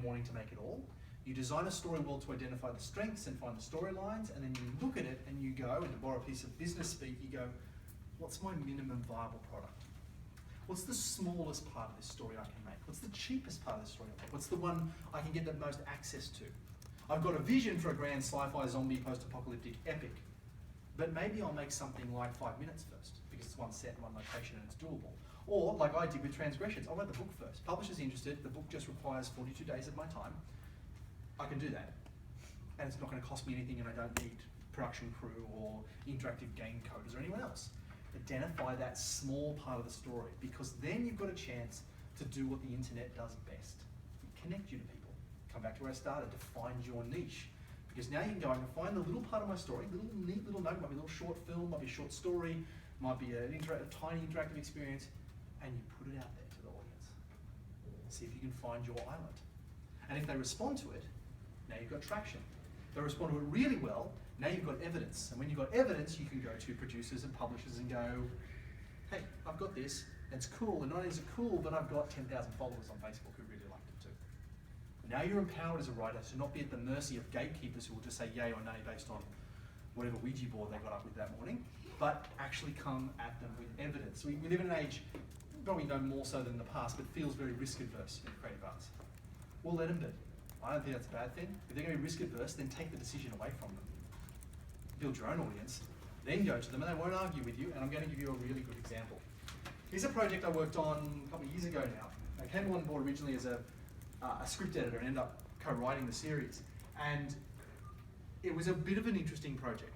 wanting to make it all. You design a story well to identify the strengths and find the storylines, and then you look at it and you go, and to borrow a piece of business speak, you go, what's my minimum viable product? What's the smallest part of this story I can make? What's the cheapest part of this story I can make? What's the one I can get the most access to? I've got a vision for a grand sci-fi zombie post-apocalyptic epic, but maybe I'll make something like 5 minutes first, because it's one set, one location, and it's doable. Or, like I did with Transgressions, I'll write the book first. Publisher's interested, the book just requires 42 days of my time. I can do that. And it's not going to cost me anything, and I don't need production crew or interactive game coders or anyone else. Identify that small part of the story, because then you've got a chance to do what the internet does best. Connect you to people. Come back to where I started, to find your niche. Because now you can go, I can find the little part of my story, little neat little note, might be a little short film, might be a short story, might be a tiny interactive experience, and you put it out there to the audience. See if you can find your island. And if they respond to it, now you've got traction. If they respond to it really well, now you've got evidence. And when you've got evidence, you can go to producers and publishers and go, hey, I've got this, and it's cool, and not only is it cool, but I've got 10,000 followers on Facebook who really liked it too. Now you're empowered as a writer to not be at the mercy of gatekeepers who will just say yay or nay based on whatever Ouija board they got up with that morning, but actually come at them with evidence. We live in an age, probably no more so than in the past, but feels very risk adverse in creative arts. We'll let them be. I don't think that's a bad thing. If they're going to be risk adverse, then take the decision away from them. Build your own audience, then go to them, and they won't argue with you, and I'm going to give you a really good example. Here's a project I worked on a couple of years ago now. I came on board originally as a script editor and ended up co-writing the series. And it was a bit of an interesting project.